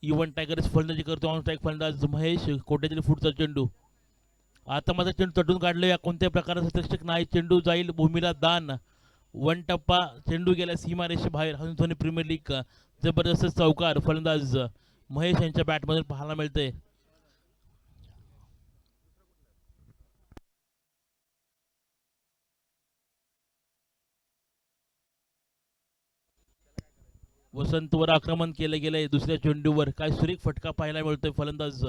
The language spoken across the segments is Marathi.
इवन टायगर्स फलंदाजी करतो. ऑन स्ट्राईक फलंदाज महेश कोट्यातील पुढचा चेंडू. आता माझा चेंडू तटून काढलो. या कोणत्या प्रकारचा रक्षक नाही. चेंडू जाईल भूमीला दान. वन टप्पा चेंडू गेला सीमारेषे बाहेर. हनुध्वनी प्रीमियर लीग जबरदस्त चौकार फलंदाज महेश यांच्या बॅटमधून पाहायला मिळते. वसंतवर आक्रमण केलं गेलंय. दुसऱ्या चेंडूवर काय सुरेख फटका पाहायला मिळतोय फलंदाज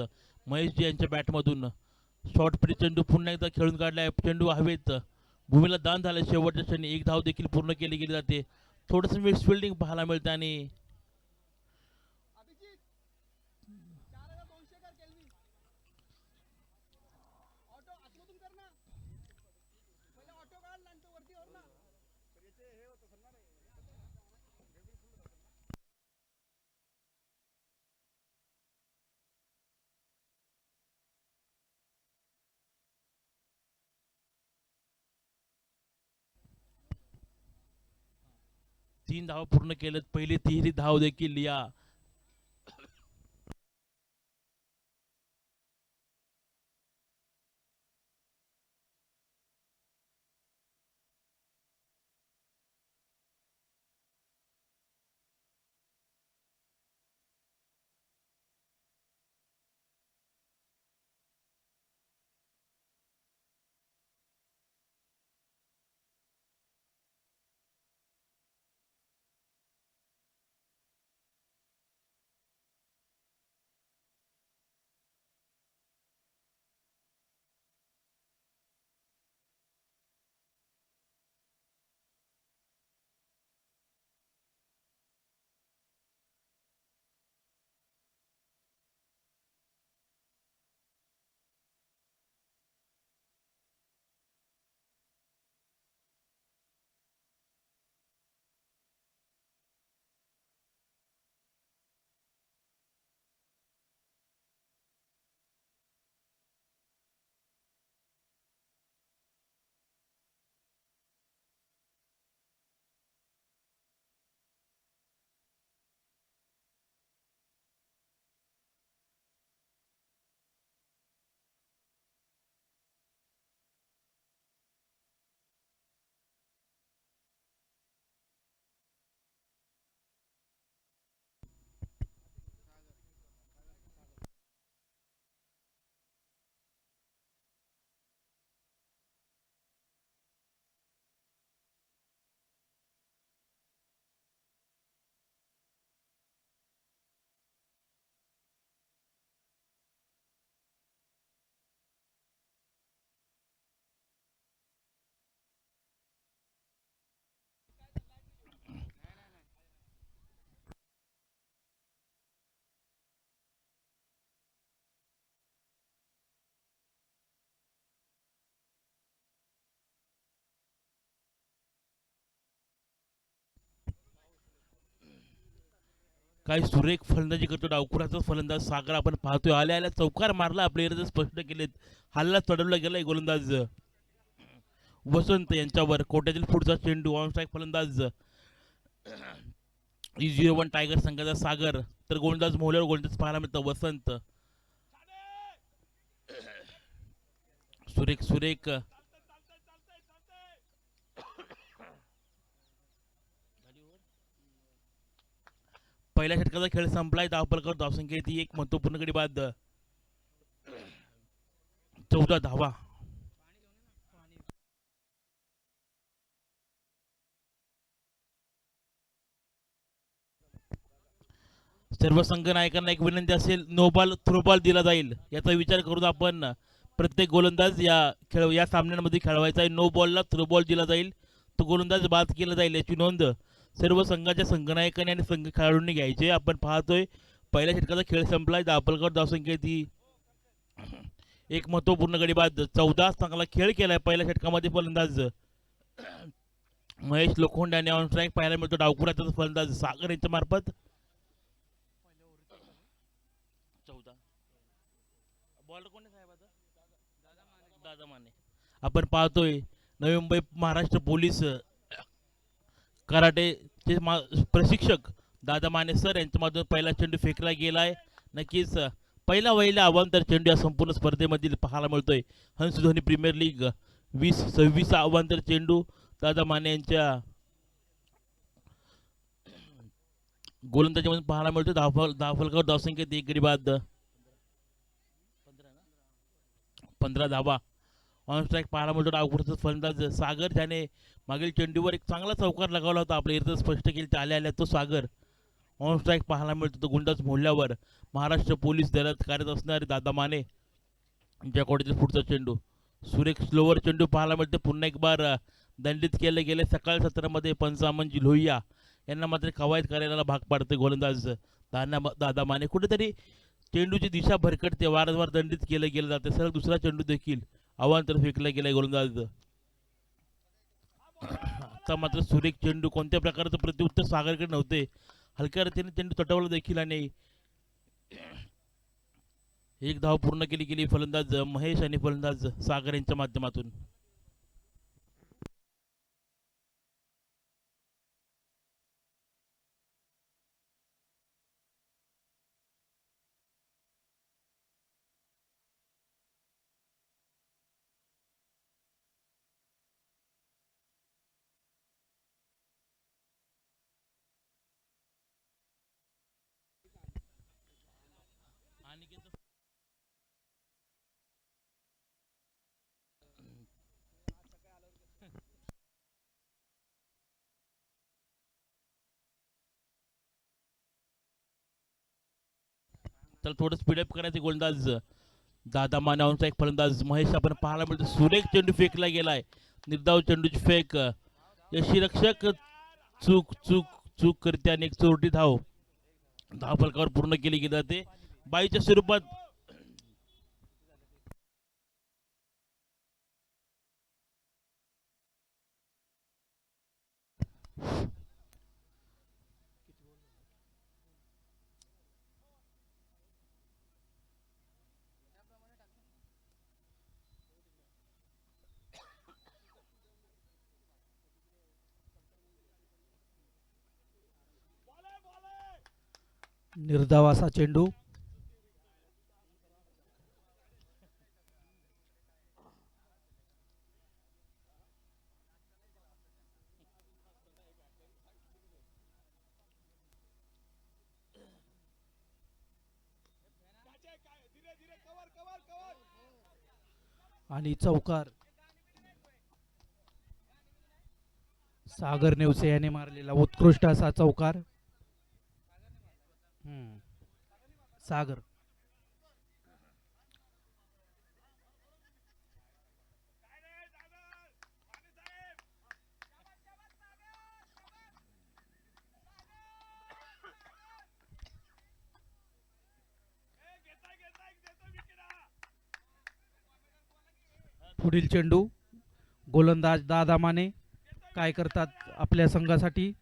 महेशजी यांच्या बॅटमधून. शॉर्ट पिच चेंडू पुन्हा एकदा खेळून काढलाय. चेंडू हवेत भूमीला दान झालं. शेवटच्या क्षणी एक धाव देखील पूर्ण केली गेली जाते. थोडंसं मिस फिल्डिंग पाहायला मिळतं आणि तीन धाव पूर्ण केलेत. पहिली तिहेरी धाव देखील या काय सुरेख फलंदाजी करतो डावखुराचा फलंदाज सागर आपण पाहतोय. आल्या आल्या चौकार मारला. प्लेयर स्पष्ट केलेत. हल्ला चढवला गेलाय गोलंदाज वसंत यांच्यावर. कोट्यातील पुढचा चेंडू. ऑन स्ट्राईक फलंदाज E01 टायगर संघाचा सागर. तर गोलंदाज मोहल्यावर गोलंदाज पाहायला मिळतं वसंत. सुरेख सुरेख पहिल्या षटकाचा खेळ संपलाय. धावफलकावर धावसंख्या ती एक महत्वपूर्ण गडी बाद. 14 धावा. सर्व संघ नायकांना एक विनंती असेल. नो बॉल थ्रो बॉल दिला जाईल याचा विचार करून आपण प्रत्येक गोलंदाज या सामन्यांमध्ये खेळवायचा आहे. नो बॉलला थ्रो बॉल दिला जाईल. तो गोलंदाज बाद केला जाईल याची नोंद सर्व संघाच्या संघनायकांनी आणि संघ खेळाडूंनी घ्यायचे. आपण पाहतोय पहिल्या षटकाचा खेळ संपलाय. धावफलकावर धावसंख्या ती एक महत्वपूर्ण गडी बाद. 14 चांगला खेळ केलाय पहिल्या षटकामध्ये फलंदाज महेश लोखंडे आणि ऑन स्ट्राईक पाहायला मिळतो डावखुराचा फलंदाज सागर यांच्या मार्फत. 14 बॉल कोण साहेब आता दादा माने. आपण पाहतोय नवी मुंबई महाराष्ट्र पोलीस कराटेचे प्रशिक्षक दादा माने सर यांच्यामधून पहिला चेंडू फेकला गेलाय. नक्कीच पहिला वहिला अवांतर चेंडू या संपूर्ण स्पर्धेमधील पाहायला मिळतोय. हंस धोनी प्रीमियर लीग 20-26 अवांतर चेंडू दादा माने यांच्या गोलंदाजीमधून पाहायला मिळतोय. धावफलकावर धावसंख्येत एक गडी बाद 15 धावा. ऑन स्ट्राईक पाहायला मिळतो डावखुर्चा फलंदाज सागर, ज्याने मागील चेंडूवर एक चांगला चौकार लगावला होता. आपल्या इथं स्पष्ट केली ते आल्या तो सागर. ऑन स्ट्राईक पाहायला मिळतो तो गुंडाच मोडल्यावर महाराष्ट्र पोलीस दलात कार्यरत असणारे दादा माने ज्या कोटीतील पुढचा चेंडू सुरेख स्लोवर चेंडू पाहायला मिळते. पुन्हा एक बार दंडित केले गेले सकाळ सत्रामध्ये पंचामनजी लोहिया यांना मात्र कवायत करायला भाग पाडते गोलंदाज दादा माने. कुठेतरी चेंडूची दिशा भरकटते, वारंवार दंडित केलं गेलं जाते. सलग दुसरा चेंडू देखील अवांतर फेकला गेलाय गोलंदाज. आता मात्र सुरेख चेंडू, कोणत्या प्रकारचं प्रत्युत्तर सागरकडे नव्हते. हलक्या रीतीने चेंडू तटवला देखील आणि एक धाव पूर्ण केली फलंदाज महेश आणि फलंदाज सागर यांच्या माध्यमातून. तर थोडं स्पीडअप करायचे गोलंदाज दादा माने. एक फलंदाज महेश आपण पाहायला मिळतो. सुरेख चेंडू फेकला गेलाय. निर्धाव चेंडूची फेक यष्टीरक्षक चूक चूक चूक करते आणि एक चोरटी धाव फलकावर पूर्ण केली गेली जाते बाईच्या स्वरूपात. निर्धाव असा चेंडू. आणि चौकार सागर नेवसे याने मारलेला उत्कृष्ट असा चौकार. सागर पुढील चेंडू गोलंदाज दादा माने काय करतात आपल्या संघासाठी.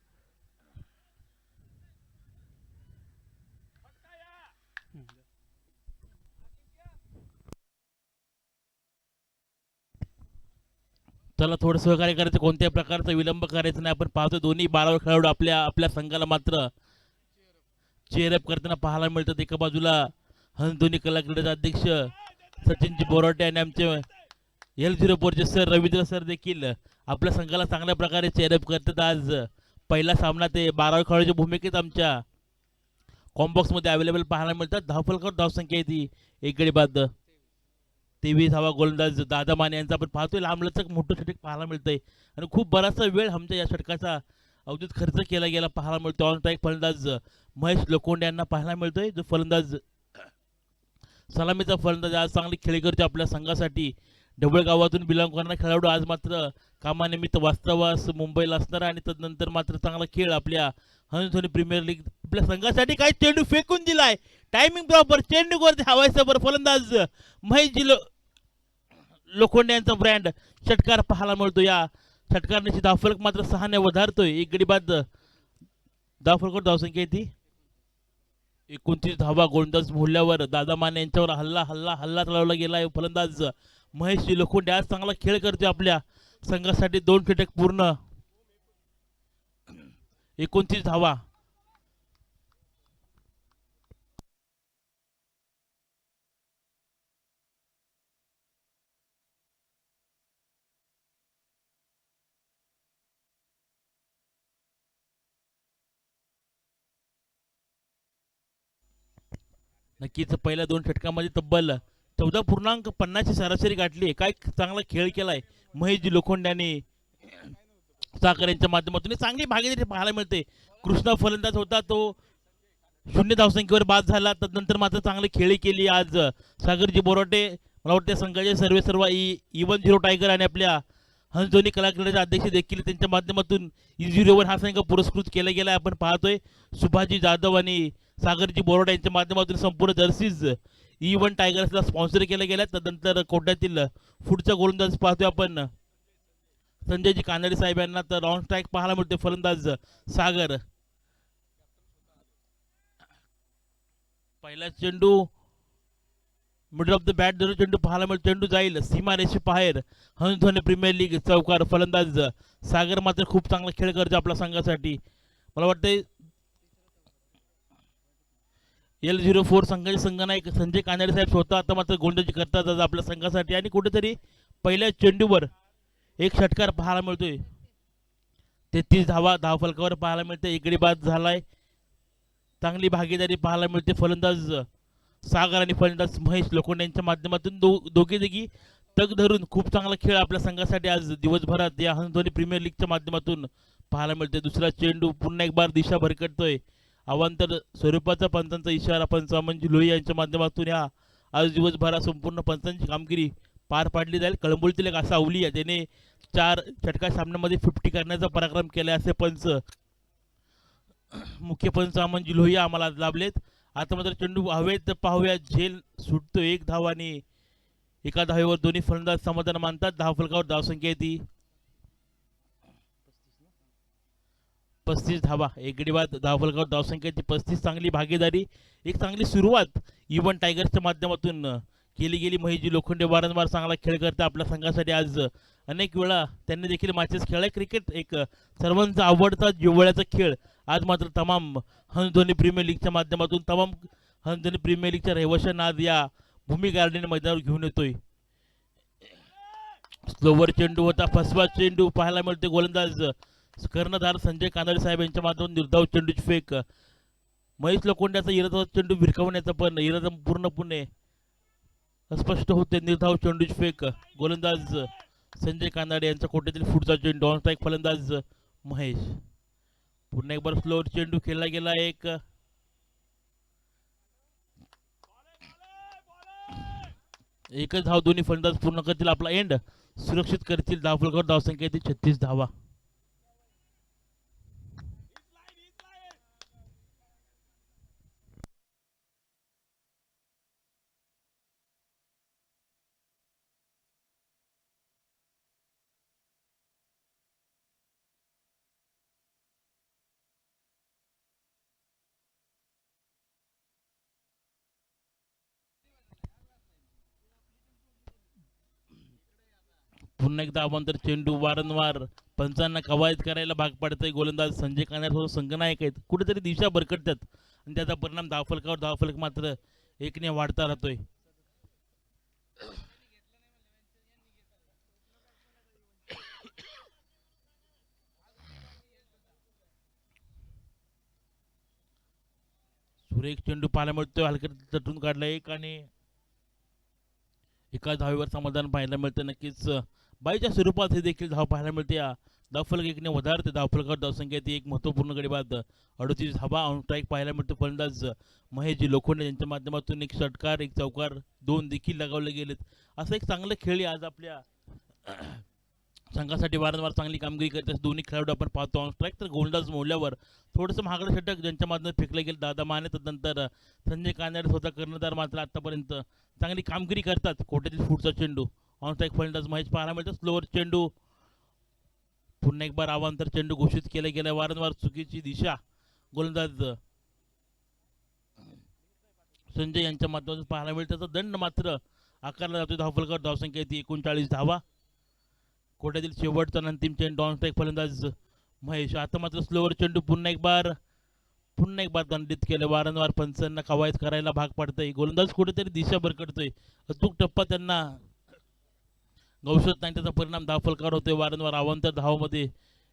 त्याला थोडं सहकार्य करायचं, कोणत्याही प्रकारचा विलंब करायचा नाही. आपण पाहतो दोन्ही 12 खेळाडू आपल्या संघाला मात्र चेअरअप करताना पाहायला मिळतात. एका बाजूला हंस धोनी कला क्रीडेचे अध्यक्ष सचिनजी बोराटे आणि आमचे L04चे सर रवींद्र सर देखील आपल्या संघाला चांगल्या प्रकारे चेअरअप करतात. आज पहिला सामना ते 12 खेळाडूच्या भूमिकेत आमच्या कॉम्बॉक्समध्ये अवेलेबल पाहायला मिळतात. धावफलकावर धावसंख्या येते एक गडी बाद 23 गोलंदाज दादा माने यांचा आपण पाहतोय. लांबलचक मोठं षटक पाहायला मिळतंय आणि खूप बराचसा वेळ आमच्या या षटकाचा अवधीत खर्च केला गेला पाहायला मिळतो. ऑन स्ट्राईक फलंदाज महेश लोखंडे यांना पाहायला मिळतोय. जो फलंदाज सलामीचा फलंदाज आज चांगली खेळी करतो आपल्या संघासाठी. ढवळगावातून बिलॉंग करणारा खेळाडू आज मात्र कामानिमित्त वास्तवास मुंबईला असणार आणि तदनंतर मात्र चांगला खेळ आपल्या हंस धोनी प्रीमियर लीग आपल्या संघासाठी काय चेंडू फेकून दिलाय. टायमिंग प्रॉपर, चेंडू वरती हवायचं बरं. फलंदाज महेश लोखंडे यांचा ब्रँड षटकार पाहायला मिळतो. या षटकारण्याची धावफलक मात्र 6 ने वधारतोय. एक गडी बाद धावफलकावर धावसंख्या येते 29 धावा. गोलंदाज मोडल्यावर दादा माने यांच्यावर हल्ला चालवला गेलाय. फलंदाज महेश लोखंडे आज चांगला खेळ करतोय आपल्या संघासाठी. 2 षटक पूर्ण 29 धावा नक्कीच पहिल्या 2 षटकामध्ये तब्बल 14.50ची सरासरी गाठली. काय चांगला खेळ केलाय महेशजी लोखंड्याने सागर यांच्या माध्यमातून. चांगली भागीदारी पाहायला मिळते. कृष्णा फलंदाज होता तो 0 धावसंख्येवर बाद झाला. तदनंतर मात्र चांगली खेळी केली आज सागरजी बोराटे. मला वाटतं संघाचे सर्व इवन झिरो टायगर आणि आपल्या हंस धोनी कला क्रीडेचे अध्यक्ष देखील त्यांच्या माध्यमातून इझिरोवर हा संघ पुरस्कृत केला गेला आपण पाहतोय. सुभाषजी जाधव आणि सागरजी बोराटे यांच्या माध्यमातून संपूर्ण जर्सीज इवन टायगर्सला स्पॉन्सर केल्या गेल्या. तदनंतर कोट्यातील पुढचा गोलंदाज पाहतोय आपण संजयजी कानडे साहेब यांना. तर ऑन स्ट्राईक पाहायला मिळते फलंदाज सागर. पहिला चेंडू मिडल ऑफ द बॅट जरूर चेंडू पाहायला मिळतो. चेंडू जाईल सीमा रेषे बाहेर. हंस धोनी प्रीमियर लीग चौकार. फलंदाज सागर मात्र खूप चांगला खेळ करतो आपल्या संघासाठी. मला वाटतं L04 संघाचे संघनायक संजय कानडे साहेब स्वतः आता मात्र गोलंदाजी करतात आज आपल्या संघासाठी. आणि कुठेतरी पहिल्या चेंडूवर एक षटकार पाहायला मिळतोय. 33 धावफलकावर पाहायला मिळते. इकडे बाद झालाय. चांगली भागीदारी पाहायला मिळते. फलंदाज सागर आणि फलंदाज महेश लोखंडे यांच्या माध्यमातून दोघे देखी तग धरून खूप चांगला खेळ आपल्या संघासाठी आज दिवसभरात या हंस धोनी प्रीमियर लीगच्या माध्यमातून पाहायला मिळते. दुसरा चेंडू पुन्हा एक बार दिशा भरकटतोय. अवांतर स्वरूपाचा पंचांचा इशारा पंच अमनजी लोही यांच्या माध्यमातून या आज दिवसभरात संपूर्ण पंचांची कामगिरी पार पाडली जाईल. कळंबोलीतील एक असा अवली आहे त्याने 4 षटकार सामन्यामध्ये 50 करण्याचा पराक्रम केला असे पंच मुख्य पंच अमनजी लोही आम्हाला लाभलेत. आता मात्र चेंडू हवेत पाहूया. झेल सुटतो 1 धाव आणि एका धावेवर दोन्ही फलंदाज समाधान मानतात. धावफलकावर धावसंख्या येते 35 धावा. एक गडी बाद. धावफलकावर धावसंख्या येते 35. चांगली भागीदारी एक चांगली सुरुवात इवन टायगर्सच्या माध्यमातून केली गेली. महेशजी लोखंडे वारंवार चांगला खेळ करतात आपल्या संघासाठी. आज अनेक वेळा त्यांनी देखील मॅचेस खेळलाय. क्रिकेट एक सर्वांचा आवडता जिव्हाळ्याचा खेळ. आज मात्र तमाम हंस धोनी प्रीमियर लीगच्या माध्यमातून तमाम हंस धोनी प्रीमियर लीगच्या रहिवाशांना आज या भूमी गार्डन मैदानावर घेऊन येतोय. स्लोवर चेंडू होता. फसवा चेंडू पाहायला मिळते. गोलंदाज कर्णधार संजय कानडे साहेब यांच्या माध्यमातून निर्धाव चेंडूची फेक. महेश लोखंड्याचा इरादा चेंडू भिरकावण्याचा पण इरादा पूर्णपणे अस्पष्ट होते. निर्धाव चेंडूची फेक. गोलंदाज संजय कानडे यांच्या कोट्यातील पुढचा चेंडू. ऑन स्ट्राईक फलंदाज महेश. पुन्हा एक बार स्लोअर चेंडू खेळला गेला. एकच धाव दोन्ही फलंदाज पूर्ण करतील. आपला एंड सुरक्षित करतील. धावफलकावर धावसंख्या येते 36 धावा. पुन्हा एकदा अवांतर चेंडू. वारंवार पंचांना कवायत करायला भाग पडतंय. गोलंदाज संजय कानडे संघनायक आहेत. कुठेतरी दिशा भरकटतात आणि त्याचा परिणाम धावफलकावर धावफलक मात्र एकने वाढता राहतोय. सुरेख चेंडू पाहायला मिळतोय. हलक्या तटून काढला एक आणि एका धावेवर समाधान पाहायला मिळतं. नक्कीच बाईच्या स्वरूपात हे देखील धाव पाहायला मिळते. धावफलक एकने वधारते. धावफलकावर धावसंख्या ती एक महत्त्वपूर्ण गडी बाद. 38 धावा. ऑन स्ट्राईक पाहायला मिळतो. फलंदाज महेशजी लोखंडे यांच्या माध्यमातून एक षटकार एक चौकार 2 देखील लगावले गेलेत. असं एक चांगलं खेळी आज आपल्या संघासाठी वारंवार चांगली कामगिरी करतात दोन्ही खेळाडू आपण पाहतो. ऑन स्ट्राईक तर गोलंदाज मोडल्यावर थोडंसं महागडं षटक ज्यांच्या माध्यमातून फेकलं गेलं दादा माने. तदनंतर संजय कानडे स्वतः कर्णधार मात्र आतापर्यंत चांगली कामगिरी करतात. कोट्यातील पुढचा चेंडू. ऑन स्ट्राईक फलंदाज महेश पाहायला मिळतात. स्लोअर चेंडू. पुन्हा एक बार अवांतर चेंडू घोषित केला गेला. वारंवार चुकीची दिशा गोलंदाज संजय यांच्या माध्यमातून पाहायला मिळतं. त्याचा दंड मात्र आकारला जातो. धावफलकावर धावसंख्या येते 39 धावा. कोट्यातील शेवटचा अंतिम चेंडू. ऑन स्ट्राईक फलंदाज महेश. आता मात्र स्लोअर चेंडू. पुन्हा एक बार दंडित केलं. वारंवार पंचांना कवायत करायला भाग पडतंय. गोलंदाज कुठेतरी दिशा भरकटतोय. अचूक टप्पा त्यांना गवसत नाही. त्याचा परिणाम धावफलकावर होतोय. वारंवार अवांतर धावामध्ये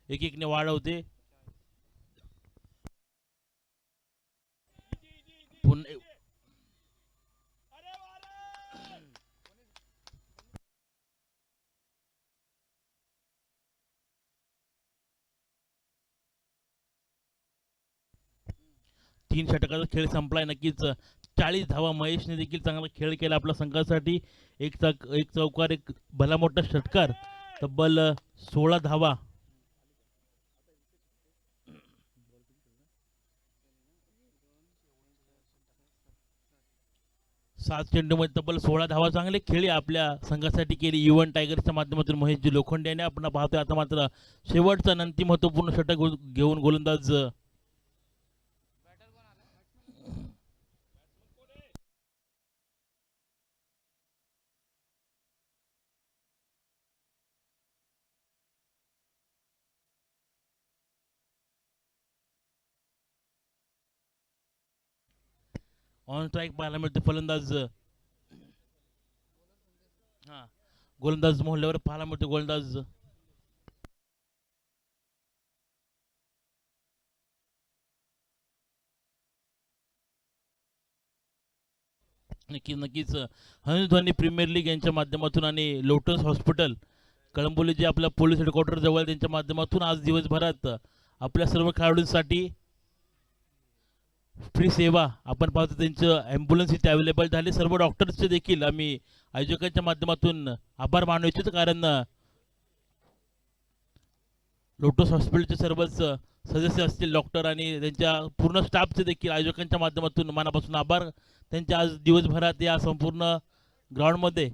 एक-एकने वाढ होते. 3 षटकाचा खेळ संपलाय. नक्कीच 40 धावा महेशने देखील चांगला खेळ केला आपल्या संघासाठी. एक चौकार, एक भला मोठा षटकार, तब्बल 16 धावा. 7 चेंडूमध्ये तब्बल 16 धावा चांगले खेळी आपल्या संघासाठी केली युवन टायगर्सच्या माध्यमातून महेशजी लोखंडे यांनी. आपण पाहतोय आता मात्र शेवटचा आणि अंतिम महत्वपूर्ण षटक घेऊन गोलंदाज ऑन स्ट्राईक पाहायला मिळते. फलंदाज हा गोलंदाज मोहल्ल्यावर पाहायला मिळते. गोलंदाज नक्कीच हंसध्वनी प्रीमियर लीग यांच्या माध्यमातून आणि लोटस हॉस्पिटल कळंबोली जे आपल्या पोलीस हेडक्वार्टर जवळ त्यांच्या माध्यमातून आज दिवसभरात आपल्या सर्व खेळाडूंसाठी फ्री सेवा आपण पाहतो. त्यांचं ॲम्ब्युलन्स इथे अवेलेबल झाले. सर्व डॉक्टर्सचे देखील आम्ही आयोजकांच्या माध्यमातून आभार मानू इच्छितो, कारण लोटस हॉस्पिटलचे सर्वच सदस्य असतील डॉक्टर आणि त्यांच्या पूर्ण स्टाफचे देखील आयोजकांच्या माध्यमातून मनापासून आभार. त्यांच्या आज दिवसभरात या संपूर्ण ग्राउंडमध्ये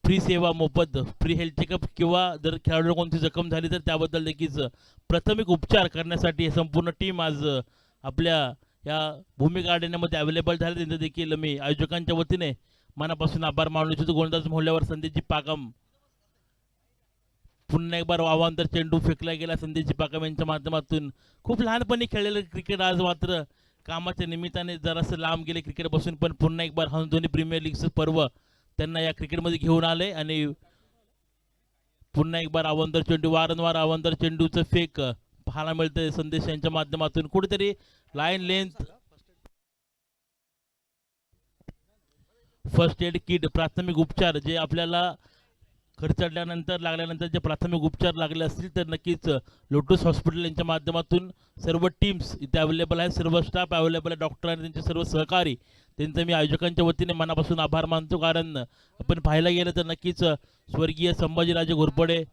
फ्री सेवा, मोफत फ्री हेल्थ चेकअप किंवा जर खेळाडू कोणती जखम झाली तर त्याबद्दल देखील प्राथमिक उपचार करण्यासाठी हे संपूर्ण टीम आज आपल्या या भूमी गार्डनमध्ये अवेलेबल झाले. त्यांचं देखील मी आयोजकांच्या वतीने मनापासून आभार मानू इच्छितो. गोलंदाज मोहल्ल्यावर संदीपजी पाकम, पुन्हा एक बार अवांतर चेंडू फेकला गेला संदीपजी पाकम यांच्या माध्यमातून. खूप लहानपणी खेळलेलं क्रिकेट आज मात्र कामाच्या निमित्ताने जरासं लांब गेले क्रिकेट बसून, पण पुन्हा एक बार हंसध्वनी प्रीमियर लीगचं पर्व त्यांना या क्रिकेटमध्ये घेऊन आले आणि पुन्हा एक बार अवांतर चेंडू, वारंवार अवांतर चेंडूचं फेक पाहायला मिळतंय संदेश यांच्या माध्यमातून. कुठेतरी line length, first aid kit, प्राथमिक उपचार जे आपल्याला खर्चल्यानंतर लागल्यानंतर जे प्राथमिक उपचार लागले असतील तर नक्कीच लोटस हॉस्पिटल यांच्या माध्यमातून सर्व टीम्स इथे अवेलेबल आहेत. सर्व स्टाफ अवेलेबल आहे, डॉक्टर आणि त्यांचे सर्व सहकारी. त्यांचं मी आयोजकांच्या वतीने मनापासून आभार मानतो, कारण आपण पाहायला गेलं तर नक्कीच स्वर्गीय संभाजीराजे घोरपडे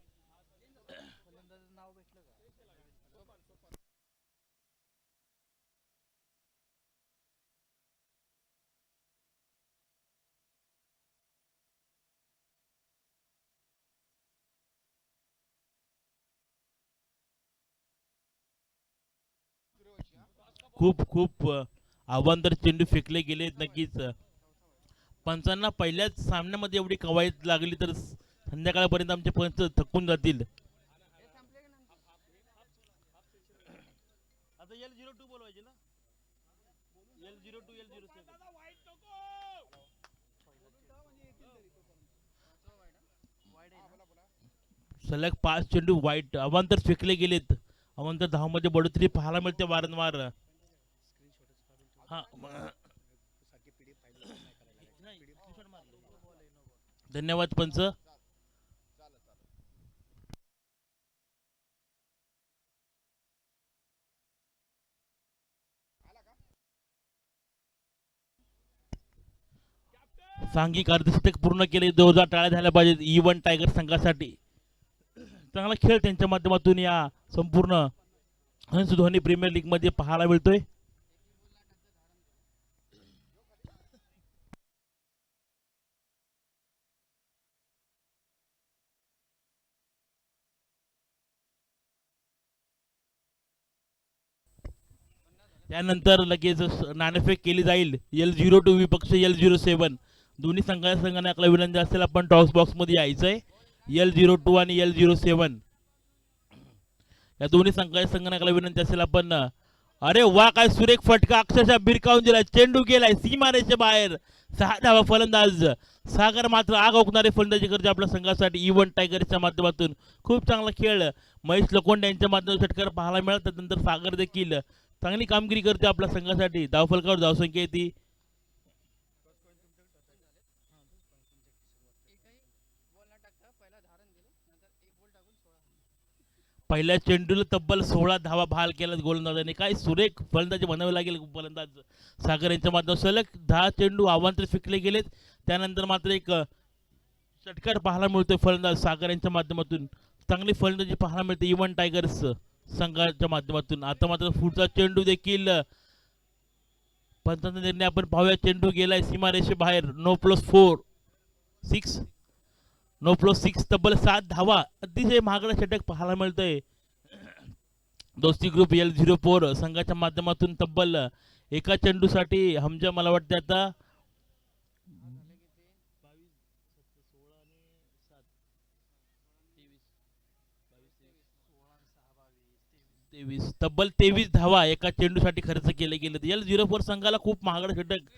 खूप खूप अवांतर चेंडू फेकले गेले. नक्कीच पंचांना पहिल्याच सामन्यामध्ये एवढी कवायत लागली तर संध्याकाळपर्यंत आमचे पंच थकून जातील. आता L02 बोलवायचे ना, L02 L07 सलग 5 चेंडू वाईट अवांतर फेकले गेलेत. अवांतर धावामध्ये बढोतरी पाहायला मिळते वारंवार. हा धन्यवाद पंच. सांघिक अर्धशतक पूर्ण केले. 2000 टाळ्या झाल्या पाहिजेत E1 टायगर संघासाठी. चांगला खेळ त्यांच्या माध्यमातून या संपूर्ण हंसध्वनी प्रीमियर लीग मध्ये पाहायला मिळतोय. त्यानंतर लगेच नाणेफेक केली जाईल. L02 विपक्ष L07. दोन्ही संघाने आपला विनंती असेल आपण टॉस बॉक्स मध्ये यायचंय. L02 आणि L07 या दोन्ही संघाने विनंती असेल आपण. अरे वा, काय सुरेख फटका, अक्षरशः भिरकावून दिला. चेंडू गेलाय सीमारेषे बाहेर. 6 धावा फलंदाज सागर मात्र आग ओकणारे फलंदाजी करते आपल्या संघासाठी E1 टायगर्सच्या माध्यमातून. खूप चांगला खेळ महेश लोखंडे यांच्या माध्यमातून षटकार पाहायला मिळाला. त्यानंतर सागर देखील चांगली कामगिरी करते आपल्या संघासाठी. धावफलकावर धावसंख्या येते. पहिल्या चेंडूला तब्बल 16 धावा बहाल केल्यात गोलंदाजाने. काय सुरेख फलंदाजी म्हणावे लागेल फलंदाज सागर यांच्या माध्यमातून. सलग 10 चेंडू अवांतर फेकले गेलेत. त्यानंतर मात्र एक षटकार पाहायला मिळतोय फलंदाज सागर यांच्या माध्यमातून. चांगली फलंदाजी पाहायला मिळते इव्हन टायगर्स संघाच्या माध्यमातून. आता मात्र पुढचा चेंडू देखील पंचांचा निर्णय आपण पाहूया. चेंडू गेलाय सीमारेषेबाहेर. नो प्लस 4 6 नो प्लस 6 तब्बल 7 धावा. अतिशय महागडा षटक पाहायला मिळतंय दोस्ती ग्रुप L04 संघाच्या माध्यमातून. तब्बल एका चेंडूसाठी हमजा मला वाटते आता 23 तब्बल 23 धावा एका चेंडूसाठी खर्च केले गेले. L04 संघाला खूप महागडा षटक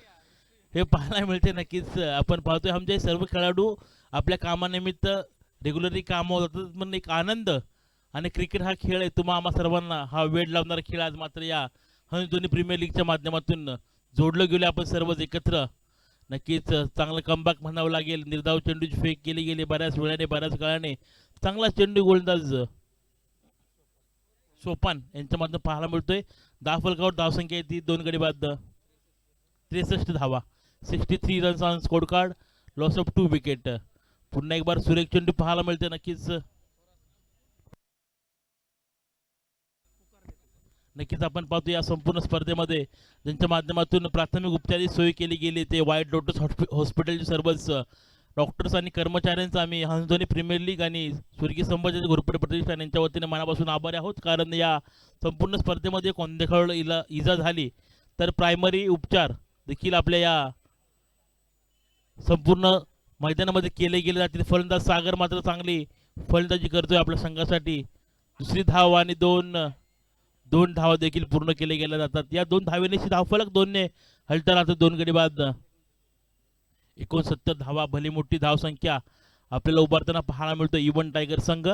हे पाहायला मिळते. नक्कीच आपण पाहतोय आमचे सर्व खेळाडू आपल्या कामानिमित्त रेग्युलरली कामावर जातात. पण एक आनंद आणि क्रिकेट हा खेळ आहे तुम्हा आम्हा सर्वांना हा वेळ लावणारा खेळ आज मात्र या हंस धोनी प्रीमियर लीगच्या माध्यमातून जोडलं गेले आपण सर्वच एकत्र. नक्कीच चांगलं कमबॅक म्हणावं लागेल. निर्धाव चेंडूची फेक केली गेली बऱ्याच वेळाने बऱ्याच काळाने. चांगला चेंडू गोलंदाज सोपान यांच्या माध्यमातून पाहायला मिळतोय. 10 फलकावर धावसंख्या येते 2 गडी बाद 63 धावा 63 runs on score card. Loss of 2 wicket. पुन्हा एक बार सुरेख चेंडू पाहायला मिळते. नक्कीच आपण पाहतो या संपूर्ण स्पर्धेमध्ये ज्यांच्या माध्यमातून प्राथमिक उपचाराची सोय केली गेली ते व्हाईट लोटस हॉस्पिटलचे सर्वच डॉक्टर्स आणि कर्मचाऱ्यांचा आम्ही हंस धोनी प्रीमियर लीग आणि स्वर्गीय संभाजी घोरपडे प्रतिष्ठान यांच्या वतीने मनापासून आभारी आहोत. कारण या संपूर्ण स्पर्धेमध्ये कोणत्या खेळाडूला इजा झाली तर प्रायमरी उपचार देखील आपल्या या संपूर्ण मैदानामध्ये केले गेले जातील. फलंदाज सागर मात्र चांगली फलंदाजी करतोय आपल्या संघासाठी. दुसरी धाव आणि दोन धावा देखील पूर्ण केले गेल्या जातात. या 2 धावेने धावफलक 2ने हलता राहतो. 2 गडी बाद 69 धावा भली मोठी धावसंख्या आपल्याला उभारताना पाहायला मिळतो इव्हन टायगर संघ.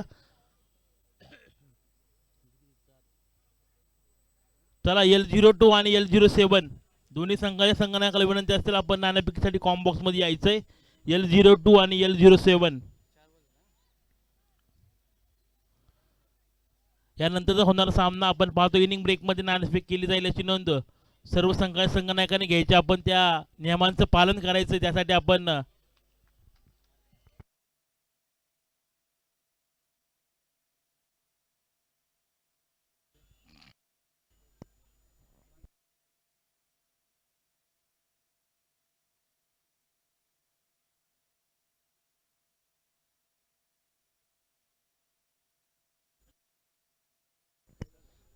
चला L02 आणि L07 दोन्ही संघाच्या संघनायकाला विनंती असतील आपण नाणेफेकीसाठी कॉम्बो बॉक्स मध्ये यायचंय. L02 आणि L07 यानंतरचा होणारा सामना आपण पाहतो. इनिंग ब्रेक मध्ये नाणेफेक केली जाईल याची नोंद सर्व संघनायकांनी घ्यायचे. आपण त्या नियमांचं पालन करायचं. त्यासाठी आपण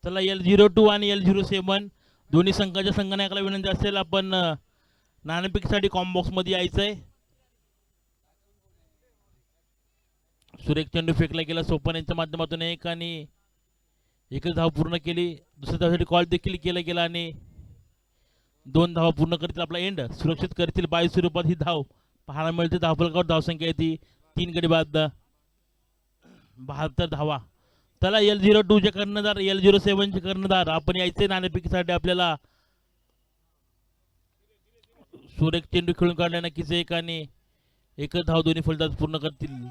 चला L02 आणि L07 दोन्ही संघाच्या संघनायकाला विनंती असेल आपण नाणेफेकीसाठी कॉम्बो बॉक्स मध्ये यायचंय. सुरेख चेंडू फेकला गेला सोपान यांच्या माध्यमातून एक आणि एकच धाव पूर्ण केली. दुसऱ्या धावसाठी कॉल देखील केला गेला आणि 2 धावा पूर्ण करतील. आपला एंड सुरक्षित करतील 22 स्वरूपात ही धाव पाहायला मिळते. धावफलकावर धावसंख्या येते 3 गडी बाद 72 धावा. चला L02 चे कर्णधार L07 चे कर्णधार आपण यायचे नाणेफेकीसाठी. आपल्याला सुरेख चेंडू खेळून काढल्या नक्कीच एक आणि एकच धाव दोन्ही फलंदाज पूर्ण करतील.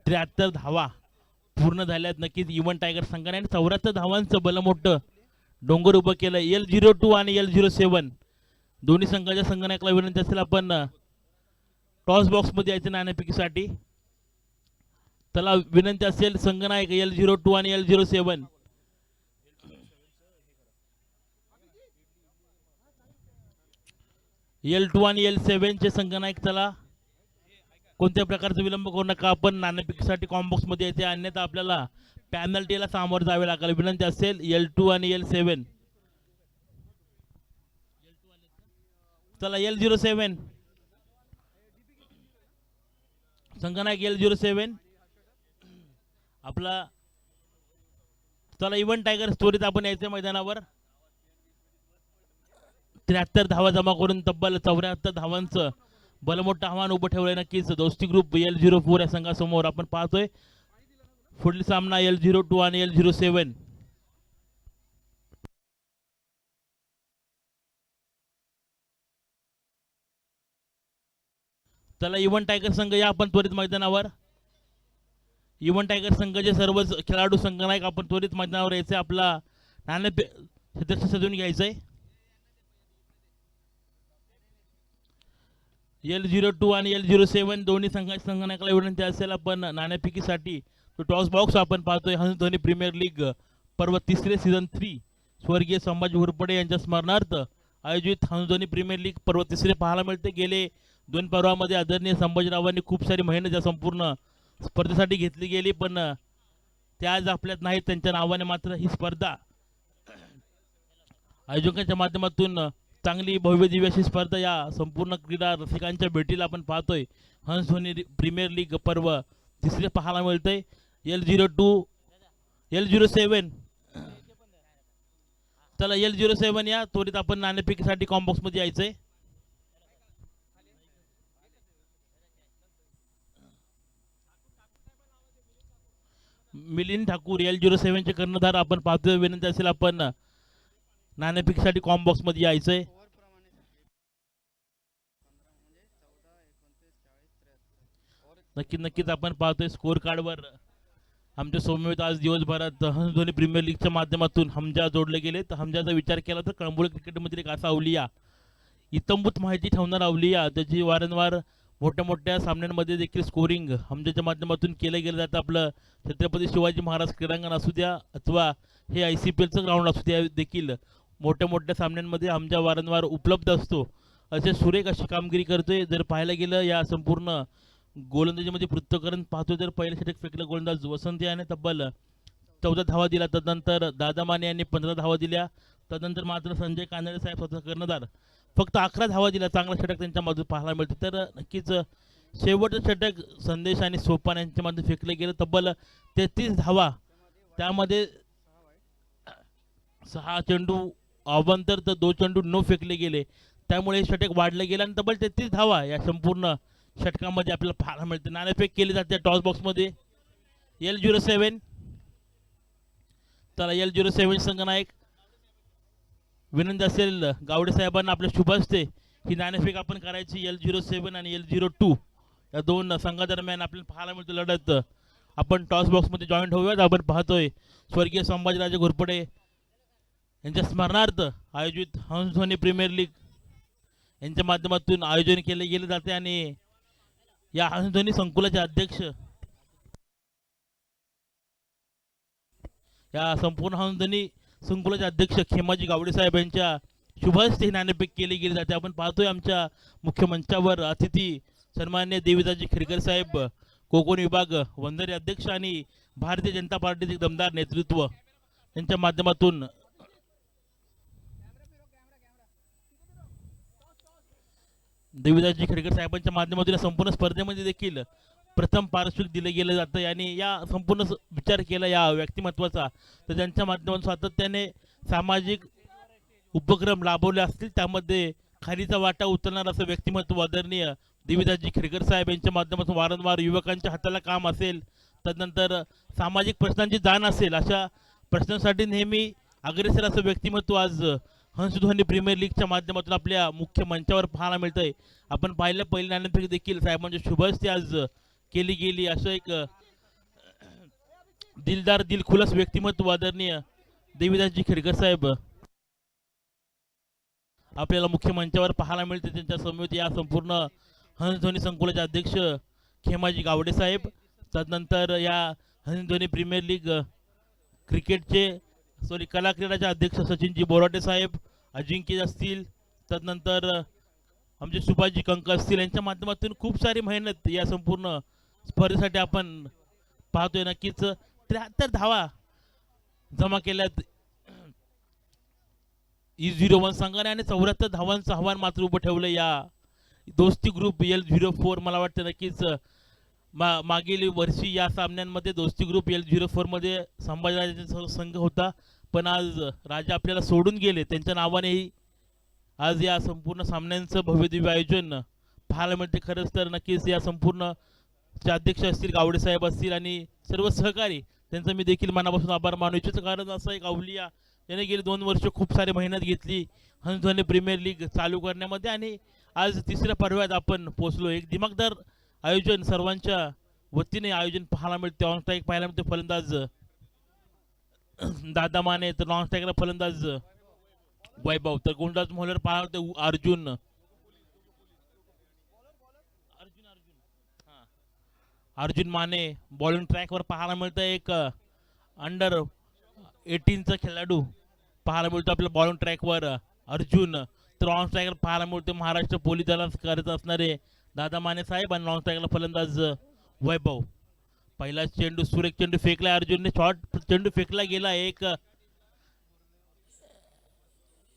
त्र्याहत्तर धावा पूर्ण झाल्यात नक्कीच इव्हन टायगर संघाने. आणि 74 धावांचं भलं मोठं डोंगर उभं केलं. L02 आणि L07 दोन्ही संघाच्या संघनायकाला विनंती असेल आपण टॉस बॉक्स मध्ये यायचं नाणेफेकीसाठी. त्याला विनंती असेल संघनायक L02 आणि L07 L2 आणि L7 चे संघनायक त्याला कोणत्या प्रकारचा विलंब करू नका. आपण नाणेफेकीसाठी कॉम्बॉक्स मध्ये यायचे अन्यथा आपल्याला पॅनल्टीला सामोरं जावे लागेल. विनंती असेल L2 आणि L7. चला L07 संघनायक L07 आपला. चला इव्हन टायगर त्वरित आपण यायचं मैदानावर. 73 धावा जमा करून तब्बल 74 धावांचं बलमोठं आव्हान उभं ठेवलंय नक्कीच दोस्ती ग्रुप L04 या संघासमोर. आपण पाहतोय पुढील सामना L02 आणि L07 चला इव्हन टायगर संघ या आपण त्वरित मैदानावर. इव्हन टायगर संघाचे सर्वच खेळाडू संघनायक आपण त्वरित मैदानावर यायचे. आपला सदस्य सजवून घ्यायचंय. L02 आणि L07 दोन्ही संघनायकाला विनंती असेल आपण नाणेफेकीसाठी तो टॉस बॉक्स आपण पाहतोय. हंस धोनी प्रीमियर लीग पर्व तिसरे सीझन 3 स्वर्गीय संभाजी घोरपडे यांच्या स्मरणार्थ आयोजित हंस धोनी प्रीमियर लीग पर्व तिसरे पाहायला मिळते. गेले 2 पर्वामध्ये आदरणीय संभाजीरावांनी खूप सारी मेहनत या संपूर्ण स्पर्धेसाठी घेतली गेली, पण त्या आज आपल्यात नाहीत. त्यांच्या नावाने मात्र ही स्पर्धा आयोजकांच्या माध्यमातून चांगली भव्य दिव्य अशी स्पर्धा या संपूर्ण क्रीडा रसिकांच्या भेटीला आपण पाहतोय. हंस धोनी प्रीमियर लीग पर्व तिसरे पाहायला मिळतंय. L02 L07 चला L07 या त्वरित आपण नाणेफेकीसाठी कॉम्बॉक्स मध्ये यायचंय. मिलिंद ठाकूर L07 चे कर्णधार आपण पाहतोय. विनंती असेल आपण नाणेफेकीसाठी कॉम्बॉक्स मध्ये यायचंय. नक्कीच आपण पाहतोय स्कोर कार्डवर आमच्या समवेत आज दिवसभरात हंस धोनी प्रीमियर लीगच्या माध्यमातून हमजा जोडले गेले. तर हमजाचा विचार केला तर कळंबोली क्रिकेटमध्ये एक असा अवलिया, इतंभूत माहिती ठेवणार अवलिया, त्याची वारंवार मोठ्या मोठ्या सामन्यांमध्ये देखील स्कोरिंग हमजाच्या माध्यमातून केलं गेलं जातं. आपलं छत्रपती शिवाजी महाराज क्रीडांगण असू द्या अथवा हे ICPLचं ग्राउंड असू द्या, देखील मोठ्या मोठ्या सामन्यांमध्ये हमजा वारंवार उपलब्ध असतो. असे सुरेख अशी कामगिरी करतोय. जर पाहायला गेलं या संपूर्ण गोलंदाजीमध्ये पृथ्वीकरण पाहतो तर पहिल्या षटक फेकलं गोलंदाज वसंत याने तब्बल 14 धावा दिला. तदनंतर दादा माने यांनी 15 धावा दिल्या. तदनंतर मात्र संजय कानडे साहेब स्वतः कर्णधार फक्त 11 धावा दिला. चांगला षटक त्यांच्यामधून पाहायला मिळतं. तर नक्कीच शेवटचं षटक संदेश आणि सोपान यांच्यामध्ये फेकले गेलं. तब्बल 33 धावा, त्यामध्ये 6 चेंडू अवांतर तर 2 चेंडू न फेकले गेले. त्यामुळे हे षटक वाढलं गेलं आणि तब्बल 33 धावा या संपूर्ण षटकामध्ये आपल्याला पाहायला मिळते. नाणेफेक केली जाते टॉस बॉक्समध्ये. L07 चला L07 संघनायक विनंती असेल गावडे साहेबांना आपल्या शुभ हस्ते ही नाणेफेक आपण करायची. L07 आणि L02 या दोन संघादरम्यान आपल्याला पाहायला मिळतो लढत. आपण टॉस बॉक्समध्ये जॉईंट होऊयात. आपण पाहतोय स्वर्गीय संभाजीराजे घोरपडे यांच्या स्मरणार्थ आयोजित हंस धोनी प्रीमियर लीग यांच्या माध्यमातून आयोजन केले गेले जाते. आणि या हंस धोनी संकुलाचे अध्यक्ष, या संपूर्ण हंस धोनी संकुलाचे अध्यक्ष खेमाजी गावडे साहेब यांच्या शुभ हस्ते नाणेफेक केली गेली जाते. आपण पाहतोय आमच्या मुख्य मंचावर अतिथी सन्मान्य देवीदाजी खेडकर साहेब, कोकण विभाग वंदरी अध्यक्ष आणि भारतीय जनता पार्टीचे दमदार नेतृत्व यांच्या माध्यमातून देवीदासजी खेडकर साहेबांच्या माध्यमातून संपूर्ण स्पर्धेमध्ये देखील प्रथम पारितोषिक दिले गेले जातं. आणि या संपूर्ण विचार केला या व्यक्तिमत्वाचा तर त्यांच्या माध्यमातून सातत्याने सामाजिक उपक्रम राबवले असतील. त्यामध्ये खालीचा वाटा उचलणार असं व्यक्तिमत्व आदरणीय देवीदासजी खेडकर साहेब यांच्या माध्यमातून वारंवार युवकांच्या हाताला काम असेल, तदनंतर सामाजिक प्रश्नांची जाण असेल, अशा प्रश्नांसाठी नेहमी अग्रेसर असं व्यक्तिमत्व आज हंस धोनी प्रीमियर लीगच्या माध्यमातून आपल्या मुख्य मंचावर पाहायला मिळतंय. आपण पाहिलं पहिल्या नाणेफेक देखील साहेबांच्या शुभ हस्ते आज केली गेली. असं एक दिलदार दिलखुलास व्यक्तिमत्व आदरणीय देवीदासजी खेडकर साहेब आपल्याला मुख्य मंचावर पाहायला मिळते. त्यांच्या समवेत या संपूर्ण हंस धोनी संकुलाचे अध्यक्ष खेमाजी गावडे साहेब, तदनंतर या हंस धोनी प्रीमियर लीग क्रिकेटचे कला क्रीडाचे अध्यक्ष सचिनजी बोराटे साहेब, अजिंक्य असतील, तदनंतर आमचे सुभाषजी कंक असतील, यांच्या माध्यमातून खूप सारी मेहनत या संपूर्ण स्पर्धेसाठी आपण पाहतोय. नक्कीच 73 धावा जमा केल्यात E01 संघाने आणि 74 धावांचं आव्हान मात्र उभं ठेवलं या दोस्ती ग्रुप L04. मला वाटतं नक्कीच मागील वर्षी या सामन्यांमध्ये दोस्ती ग्रुप L04 मध्ये संभाजीराजांचा संघ होता, पण आज राजा आपल्याला सोडून गेले. त्यांच्या नावानेही आज या संपूर्ण सामन्यांचं भव्य दिव्य आयोजन पाहायला मिळते. खरंच तर नक्कीच या संपूर्ण अध्यक्ष असतील, गावडे साहेब असतील आणि सर्व सहकारी, त्यांचं मी देखील मनापासून आभार मानू इच्छितो. कारण असं एक अवलिया याने गेली 2 वर्ष खूप सारी मेहनत घेतली हंस धोनी प्रीमियर लीग चालू करण्यामध्ये आणि आज तिसऱ्या पर्वात आपण पोहोचलो. एक दिमागदार आयोजन सर्वांच्या वतीने आयोजन पाहायला मिळते. ऑन स्ट्राईक पाहायला मिळते फलंदाज दादा माने, तर नॉन स्ट्राईकला फलंदाज वैभव, तर गोलंदाज मोहलर पाहायला मिळते अर्जुन अर्जुन अर्जुन हा अर्जुन माने. बॉलिंग ट्रॅकवर पाहायला मिळतं एक अंडर 18चा खेळाडू पाहायला मिळतो आपल्या बॉलिंग ट्रॅकवर अर्जुन. तर ऑन स्ट्राईकला पाहायला मिळते महाराष्ट्र पोलीस दलात करत असणारे दादा माने साहेब आणि नॉन स्ट्राईकला फलंदाज वैभव. पहिला चेंडू सुरेख चेंडू फेकला अर्जुनने, शॉर्ट चेंडू फेकला गेला,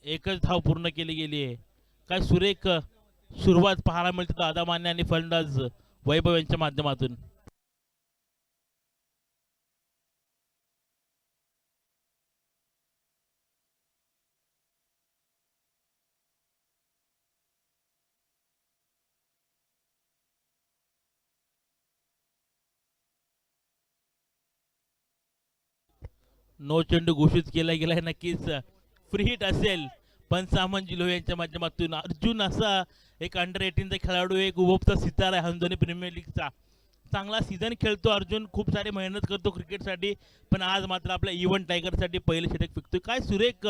एकच धाव पूर्ण केली गेली आहे. काय सुरेख सुरुवात पाहायला मिळते दादा माने आणि फलंदाज वैभव यांच्या माध्यमातून. नो चेंडू घोषित केला गेलाय. नक्कीच फ्री हिट असेल पंचामन जिल्हो यांच्या माध्यमातून. अर्जुन असा एक अंडर 18चा खेळाडू, एक उभवता सितारा आहे हंदोनी प्रीमियर लीगचा. चांगला सीझन खेळतो अर्जुन, खूप सारी मेहनत करतो क्रिकेटसाठी, पण आज मात्र आपल्या इव्हन टायगरसाठी पहिले षटक फेकतोय. काय सुरेख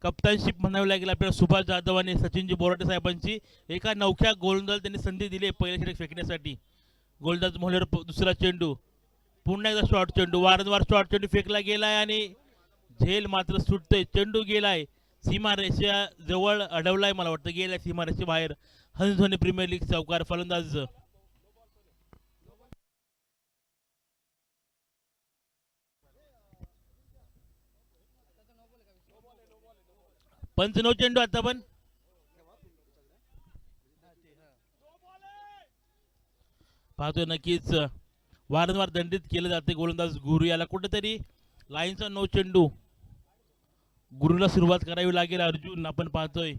कप्तानशिप म्हणावी लागेल आपल्याला सुभाष जाधव आणि सचिनजी बोराटे साहेबांची. एका नवख्या गोलंदाज त्यांनी संधी दिली पहिले षटक फेकण्यासाठी. गोलंदाज मोहलर दुसरा चेंडू, पुन्हा एकदा शॉर्ट चेंडू, वारंवार शॉर्ट चेंडू फेकला गेलाय आणि झेल मात्र सुटतोय. चेंडू गेलाय सीमारेषा जवळ अडवलाय, मला वाटतं गेलाय सीमारेषे बाहेर. हंस प्रीमियर लीग चौकार फलंदाज पंच नो चेंडू आता पण पाहतोय. नक्कीच वारंवार दंडित केलं जाते गोलंदाज गुरु याला. कुठेतरी लाईनचा नो चेंडू गुरुला सुरुवात करावी लागेल. अर्जुन आपण पाहतोय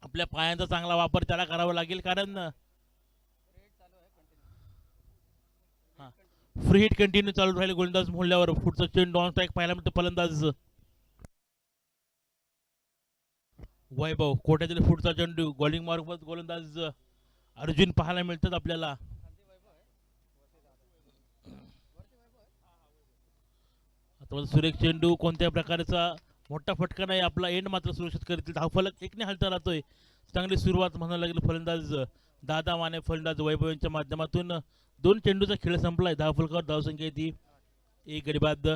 आपल्या पायांचा चांगला वापर त्याला करावा लागेल, कारण फ्री हिट कंटिन्यू चालू राहील गोलंदाज मोहल्यावर. पुढचा चेंडू ऑन स्ट्राईक पाहायला मिळतो फलंदाज वैभव. कोट्यातील पुढचा चेंडू बॉलिंग मार्फत गोलंदाज अर्जुन पाहायला मिळतात आपल्याला. सुरेख चेंडू कोणत्या प्रकारचा मोठा फटका नाही, आपला एंड मात्र सुरक्षित करतील. धावफलक एकने हलता राहतोय. चांगली सुरुवात म्हणायला लागेल फलंदाज दादा माने, फलंदाज वैभव यांच्या माध्यमातून. 2 चेंडूचा खेळ संपलाय. धावफलकावर धावसंख्या येते 1 गडी बाद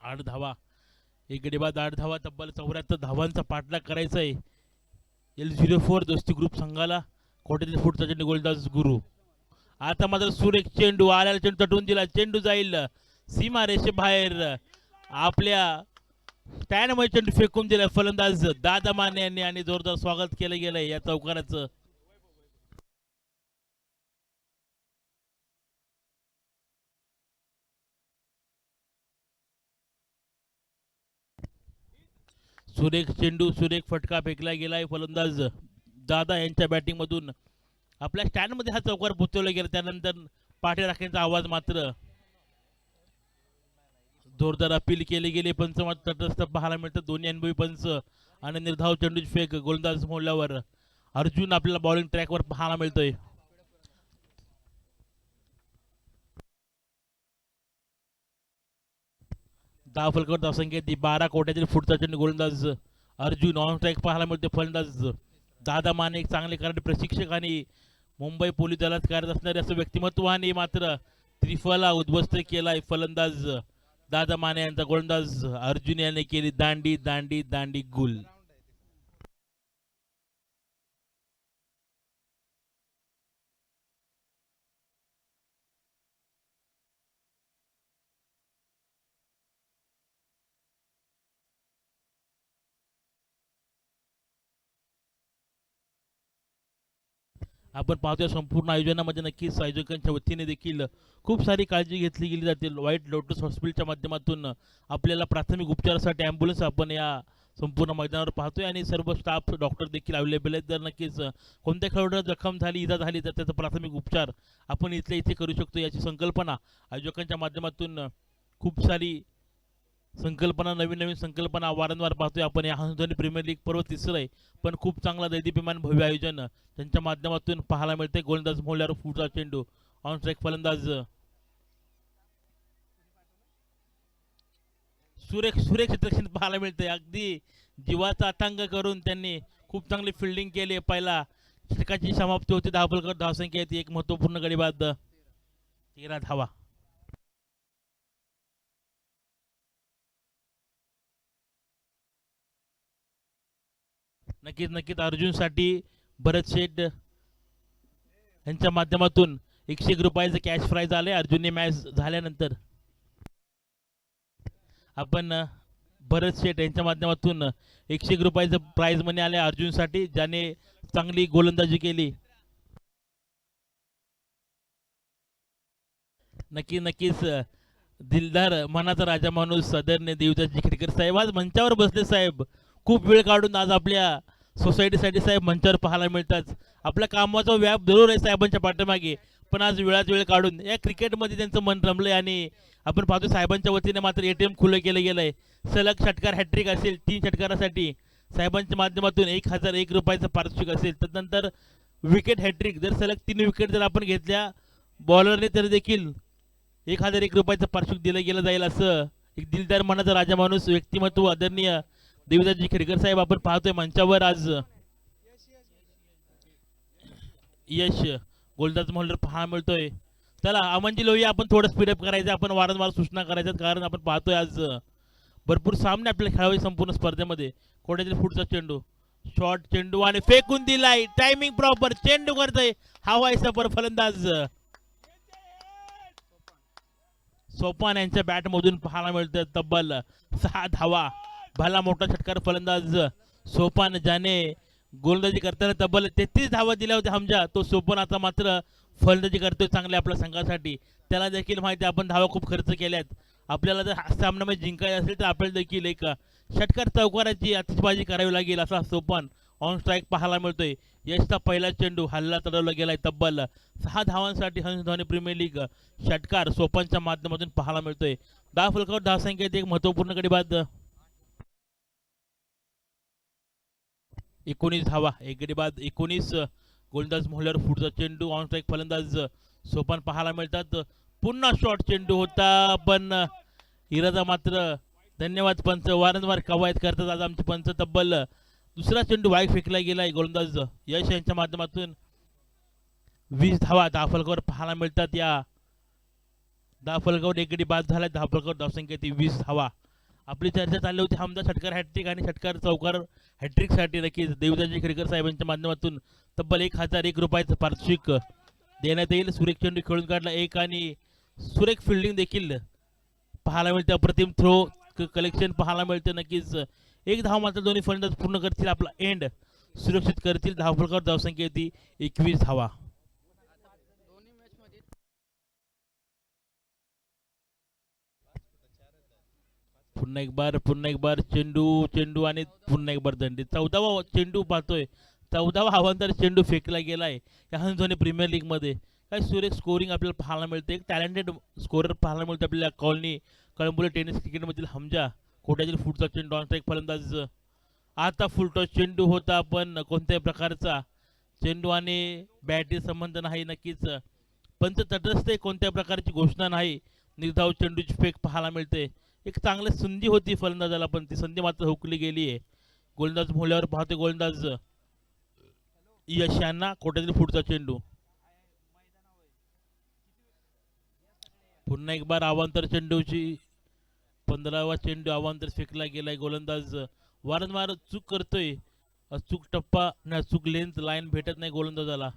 8 धावा. 1 गडी बाद 8 धावा. तब्बल 74 धावांचा पाठलाग करायचा आहे L04 दोस्ती ग्रुप संघाला. कोट्यातील फुटचा चेंडू गोलंदाज गुरु. आता मात्र सुरेख चेंडू आल्याला चेंडू तटवून दिला. चेंडू जाईल सीमारेषे बाहेर. आपल्या स्टँडमध्ये चेंडू फेकून दिला फलंदाज दादा माने यांनी आणि जोरदार स्वागत केलं गेलंय या चौकाराचं. सुरेख चेंडू, सुरेख फटका फेकला गेलाय फलंदाज दादा यांच्या बॅटिंग मधून. आपल्या स्टँड मध्ये हा चौकार पोचवला गेला. त्यानंतर पाठी राखण्याचा आवाज मात्र जोरदार अपील केले गेले. पंच मात्र तटस्थ पाहायला मिळतात. दोन्ही अनुभवी पंच आणि निर्धाव चेंडू फेक गोलंदाज मोहल्यावर. अर्जुन आपल्याला बॉलिंग ट्रॅकवर पाहायला मिळतोय. दहा फलकावर धावसंख्या 12. कोट्यातील पुढचा चेंडू गोलंदाज अर्जुन. ऑन स्ट्राईक पाहायला मिळते फलंदाज दादा माने. एक चांगले कराटे प्रशिक्षक आणि मुंबई पोलीस दलात कार्यरत असणारे असं व्यक्तिमत्वाने मात्र त्रिफला उद्ध्वस्त केलाय फलंदाज दादा माने यांचा. गोलंदाज अर्जुन याने केली दांडी दांडी दांडी गुल. आपण पाहतोय संपूर्ण आयोजनामध्ये नक्कीच आयोजकांच्या वतीने देखील खूप सारी काळजी घेतली गेली जाते. व्हाईट लोटस हॉस्पिटलच्या माध्यमातून आपल्याला प्राथमिक उपचारासाठी ॲम्ब्युलन्स आपण या संपूर्ण मैदानावर पाहतोय आणि सर्व स्टाफ डॉक्टर देखील अवेलेबल आहेत. जर नक्कीच कोणत्या खेळाडूला जखम झाली, इजा झाली तर त्याचा प्राथमिक उपचार आपण इथल्या इथे करू शकतो. याची संकल्पना आयोजकांच्या माध्यमातून खूप सारी संकल्पना, नवीन नवीन संकल्पना वारंवार पाहतोय आपण. या हंसध्वनी प्रीमियर लीग पर्व तिसरं आहे, पण खूप चांगला दैदीप्यमान भव्य आयोजन त्यांच्या माध्यमातून पाहायला मिळते. गोलंदाज मोहल्यावर पुढचा चेंडू, ऑन स्ट्राईक फलंदाज सुरेख सुरेख क्षेत्ररक्षण पाहायला मिळते. अगदी जीवाचा अथांग करून त्यांनी खूप चांगली फिल्डिंग केली. पहिला षटकाची समाप्ती होती. धावफलकावर धावसंख्या येते. एक महत्वपूर्ण गडी बाद, 13 धावा. नक्कीच नक्कीच अर्जुनसाठी भरत शेठ यांच्या माध्यमातून 101 रुपयाचं कॅश प्राइज आले. अर्जुनने मॅच झाल्यानंतर आपण भरत शेठ यांच्या माध्यमातून 101 रुपयाचं प्राइज मनी आले अर्जुनसाठी, ज्याने चांगली गोलंदाजी केली. नक्कीच दिलदार मनाचा राजा माणूस आदरणीय देवदासजी खेडकर साहेब आज मंचावर बसले. साहेब खूप वेळ काढून आज आपल्या सोसायटीसाठी साहेब मंचावर पाहायला मिळतात. आपल्या कामाचा व्याप जरूर आहे साहेबांच्या पाठीमागे, पण आज वेळात वेळ काढून या क्रिकेटमध्ये त्यांचं मन रमलंय. आणि आपण पाहतो साहेबांच्या वतीने मात्र ATM खुलं केलं गेलंय. सलग षटकार हॅट्रिक असेल 3 षटकारासाठी साहेबांच्या माध्यमातून 1001 रुपयाचं पारितोषिक असेल. त्यानंतर विकेट हॅट्रिक, जर सलग 3 विकेट जर आपण घेतल्या बॉलरने तर देखील 1001 रुपयाचं पारितोषिक दिलं गेलं जाईल. असं एक दिलदार मनाचा राजा माणूस व्यक्तिमत्व आदरणीय देवदासजी खेडकर साहेब आपण पाहतोय मंचावर. आज यश गोलंदाज मोहल्ल्यावर पाहायला मिळतोय. चला अमनजी लोहिया, आपण थोडं स्पीडअप करायचं, आपण वारंवार सूचना करायच्यात, कारण आपण पाहतोय आज भरपूर सामने आपल्याला खेळावे संपूर्ण स्पर्धेमध्ये. कोट्यातील पुढचा चेंडू, शॉर्ट चेंडू आणि फेकून दिलाय. टायमिंग प्रॉपर, चेंडू करतोय हवायचा पर फलंदाज सोपान यांच्या बॅट मधून पाहायला मिळतं तब्बल 6 धावा. भला मोठा षटकार फलंदाज सोपान, ज्याने गोलंदाजी करताना तब्बल 33 धावा दिल्या होत्या हमजा. तो सोपान आता मात्र फलंदाजी करतोय चांगल्या आपल्या संघासाठी. त्याला देखील माहिती आपण धावा खूप खर्च केल्यात. आपल्याला जर हा सामनामध्ये जिंकायचं असेल तर आपल्याला देखील एक षटकार चौकाराची आतिषबाजी करावी लागेल, असा सोपान ऑन स्ट्राईक पाहायला मिळतोय. यशचा पहिला चेंडू हल्ला चढवला गेलाय. तब्बल 6 धावांसाठी हंसध्वनी प्रीमियर लीग षटकार सोपानच्या माध्यमातून पाहायला मिळतोय. 10 फलकावर धावसंख्येत एक महत्वपूर्ण गडी बाद, 19 धावा. एक गडी बाद 19. गोलंदाज मोहल्यावर पुढचा चेंडू, ऑन स्ट्राईक फलंदाज सोपान पाहायला मिळतात. पुन्हा शॉर्ट चेंडू होता, पण इरादा मात्र, धन्यवाद पंच, वारंवार कवायत करतात आज आमचे पंच. तब्बल दुसरा चेंडू वाईट फेकला गेलाय. गोलंदाज यश यांच्या माध्यमातून 20 धावा 10 फलकावर पाहायला मिळतात. या 10 फलकावर एक गडी बाद झाला. 10 फलकावर धावसंख्या ती 20 धावा. आपली चर्चा चालली होती हमजा षटकार हॅट्रिक आणि षटकार चौकार हॅट्रिकसाठी. नक्कीच देवदासजी खेडकर साहेबांच्या माध्यमातून तब्बल 1001 रुपयाचं पारितोषिक देण्यात येईल. सुरेख चेंडू खेळून काढला एक, आणि सुरेख फिल्डिंग देखील पाहायला मिळते. अप्रतिम थ्रो कलेक्शन पाहायला मिळते. नक्कीच एक धाव मात्र दोन्ही फलंदाज पूर्ण करतील, आपला एंड सुरक्षित करतील. 10 फलकावर धावसंख्या येते 21 धावा. पुन्हा एक बार चेंडू आणि पुन्हा एक बार दंडी. 14वा चेंडू पाहतोय, 14वा अवांतर चेंडू फेकला गेलाय या हंसध्वनी प्रीमियर लीग मध्ये. काय सुरेख स्कोरिंग आपल्याला पाहायला मिळते. एक टॅलेंटेड स्कोरर पाहायला मिळते आपल्याला कॉलनी कळंबोली टेनिस क्रिकेटमधील हमजा. कोट्यातील फुटचा चेंडू, ऑन स्ट्राईक फलंदाज. आता फुलटॉस चेंडू होता, पण कोणत्याही प्रकारचा चेंडू आणि बॅटरी संबंध नाही. नक्कीच पंच तटस्थ, कोणत्या प्रकारची घोषणा नाही. निर्धाव चेंडूची फेक पाहायला मिळते. एक चांगली संधी होती फलंदाजाला, पण ती संधी मात्र हुकली गेली आहे. गोलंदाज मोहल्यावर पाहते गोलंदाज यश यांना. कोट्यातील पुढचा चेंडू, पुन्हा एक बार अवांतर चेंडूची 15वा चेंडू अवांतर फेकला गेलाय. गोलंदाज वारंवार चूक करतोय. अचूक टप्पा आणि अचूक लेंथ लाईन भेटत नाही गोलंदाजाला.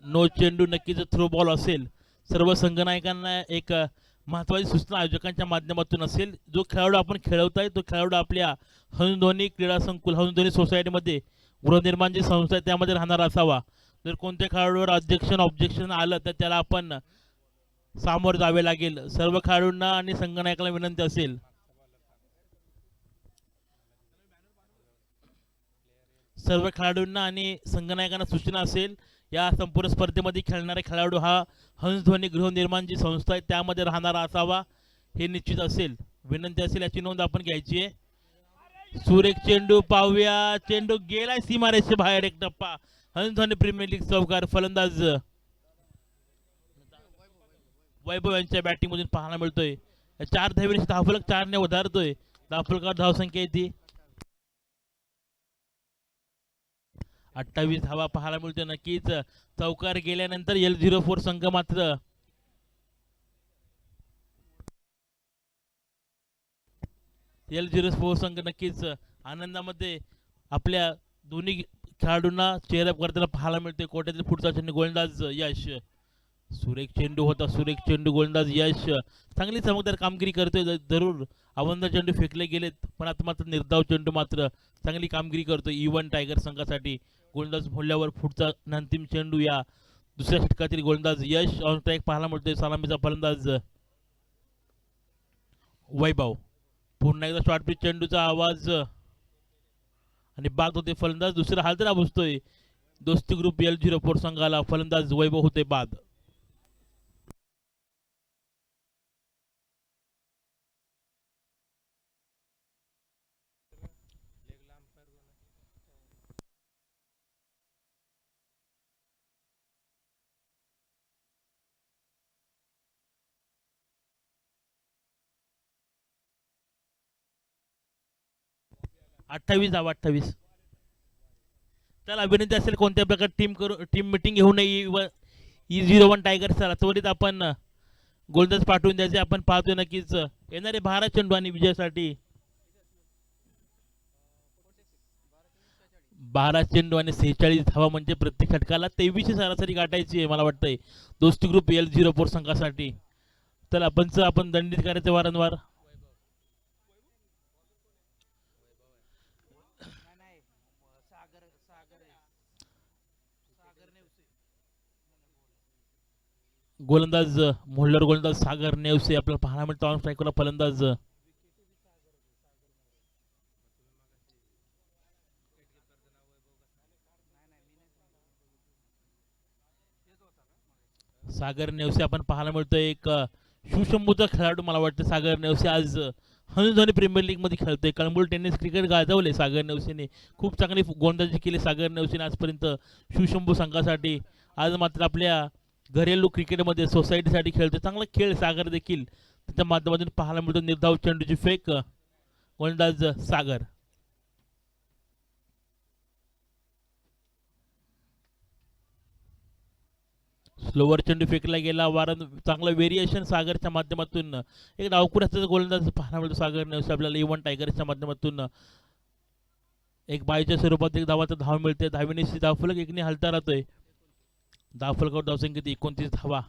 नो चेंडू, नक्कीच थ्रो बॉल असेल. सर्व संघनायकांना एक महत्त्वाची सूचना आयोजकांच्या माध्यमातून असेल. जो खेळाडू आपण खेळवताय तो खेळाडू आपल्या हंसध्वनी क्रीडा संकुल, हंसध्वनी सोसायटीमध्ये गृहनिर्माण जी संस्था आहे त्यामध्ये राहणार असावा. जर कोणत्या खेळाडूवर ऑब्जेक्शन आलं तर त्याला आपण सामोरं जावे लागेल. सर्व खेळाडूंना आणि संघनायकाला विनंती असेल सर्व खेळाडूंना आणि संघनायकांना सूचना असेल, या संपूर्ण स्पर्धेमध्ये खेळणारे खेळाडू हा हंसध्वनी गृहनिर्माण जी संस्था आहे त्यामध्ये राहणारा असावा हे निश्चित असेल. विनंती असेल याची नोंद आपण घ्यायची आहे. सुरेख चेंडू पाहूया, चेंडू गेलाय सीमारेषे बाहेर, एक टप्पा. हंसध्वनी प्रीमियर लीग चौकार. फलंदाज वैभव यांच्या बॅटिंग मधून पाहायला मिळतोय. 4 धावेची धावफलक 4 ने उधारतोय. धावफलकावर धावसंख्या येते 28 धावा पाहायला मिळतोय. नक्कीच चौकार गेल्यानंतर L04 संघ मात्र L04 संघ नक्कीच आनंदामध्ये आपल्या दोन्ही खेळाडूंना चेअरअप करताना पाहायला मिळते. कोट्यातील पुढचा चेंडू गोलंदाज यश. सुरेख चेंडू होता, सुरेख चेंडू गोलंदाज यश चांगली चमकदार कामगिरी करतोय. जरूर अवंद चेंडू फेकले गेलेत पण आता मात्र निर्धाव चेंडू मात्र चांगली कामगिरी करतोय इवन टायगर संघासाठी. गोलंदाज मोडल्यावर पुढचा अंतिम चेंडू या दुसऱ्या षटकातील गोलंदाज यश ऑन स्ट्राईक पाहायला मिळतोय. सलामीचा फलंदाज वैभव. पुन्हा एकदा शॉर्ट पिच चेंडूचा आवाज आणि बाद होते फलंदाज. दुसरा हालतरा बसतोय दोस्ती ग्रुप L04 संघाला. फलंदाज वैभव होते बाद. अठ्ठावीस धावा 28. त्याला विनंती असेल कोणत्या प्रकारे टीम मिटिंग घेऊ नये व E01 टायगर्सला त्वरित आपण गोलंदाज पाठवून द्यायचे. आपण पाहतोय नक्कीच येणारे 12 चेंडू आणि विजयासाठी 12 चेंडू आणि 46 धावा म्हणजे प्रत्येक षटकाला 23 सरासरी गाठायची आहे मला वाटतंय दोस्ती ग्रुप L04 संघासाठी. तर आपण दंडित करायचं वारंवार. गोलंदाज मोल्लर, गोलंदाज सागर नेवसे आपल्याला पाहायला मिळतो ऑन स्ट्राईकला. फलंदाज सागर नेवसे आपण पाहायला मिळतोय. एक शिवशंभूचा खेळाडू मला वाटतं सागर नेवसे आज हंसध्वनी प्रीमियर लीग मध्ये खेळतोय. कळंबोल टेनिस क्रिकेट गाजवले सागर नेवसेने. खूप चांगली गोलंदाजी केली सागर नेवसेने आजपर्यंत शिवशंभू संघासाठी. आज मात्र आपल्या घरेलू क्रिकेटमध्ये सोसायटीसाठी खेळतोय. चांगला खेळ सागर देखील त्याच्या माध्यमातून पाहायला मिळतो. निर्धाव चेंडूची फेक. गोलंदाज सागर. स्लोवर चेंडू फेकला गेला. चांगलं व्हेरिएशन सागरच्या माध्यमातून. एक डावकुऱ्याचा गोलंदाज पाहायला मिळतो सागर नेवसे आपल्याला इवन टायगर्सच्या माध्यमातून. एक बाईच्या स्वरूपात एक धावाचा धाव मिळते. धावेने धावफलक एकने हलता राहतोय. धावफलकावर धावसंख्येत 29 धावा.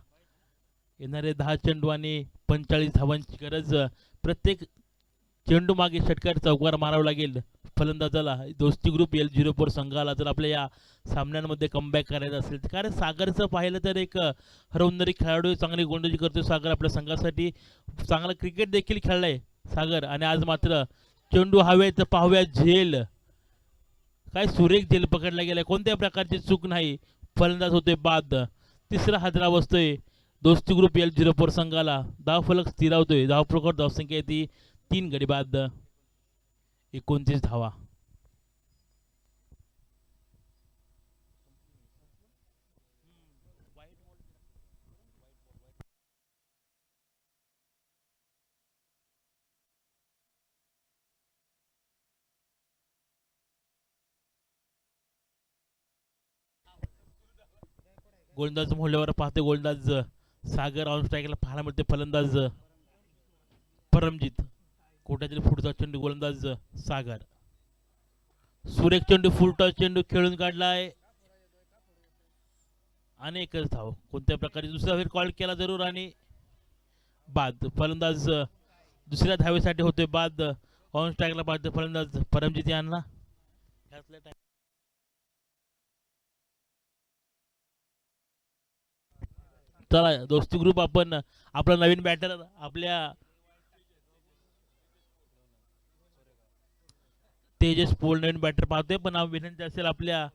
येणारे 10 चेंडू आणि 45 धावांची गरज. प्रत्येक चेंडू मागे षटकार चौकार मारावा लागेल फलंदाजाला. दोस्ती ग्रुप L04 संघाला जर आपल्या या सामन्यांमध्ये कमबॅक करायचं असेल तर. कारण सागरचं पाहिलं तर एक हरवणारी खेळाडू, चांगली गोलंदाजी करतोय सागर. आपल्या संघासाठी चांगला क्रिकेट देखील खेळलाय सागर. आणि आज मात्र चेंडू हवे तर पाहूया झेल. काय सुरेख झेल पकडला गेलाय, कोणत्या प्रकारची चूक नाही. फलंदाज होतोय बाद. तिसरा हादरा बसतोय दोस्ती ग्रुप L04 संघाला. धावफलक स्थिरावतोय. धावफलकावर धावसंख्या येते 3 गडी बाद. 29 धावा. गोलंदाज मोहल्यावर पाहते गोलंदाज सागर ऑन स्ट्राईकला पाहायला मिळते. फलंदाज परमजित. कोट्यातील पुढचा चेंडू गोलंदाज सागर. सुरेख चेंडू, फुलटॉस चेंडू खेळून काढलाय. अनेकच धाव. कोणत्या प्रकारे दुसरा फेर कॉल केला जरूर आणि बाद. फलंदाज दुसऱ्या धावेसाठी होतोय बाद. ऑन स्ट्राईकला पाहते फलंदाज परमजित यांना. चला दोस्ती ग्रुप आपण आपला नवीन बॅटर आपल्या तेजस पोल नवीन बॅटर पाहतोय, पण विनंती असेल आपल्या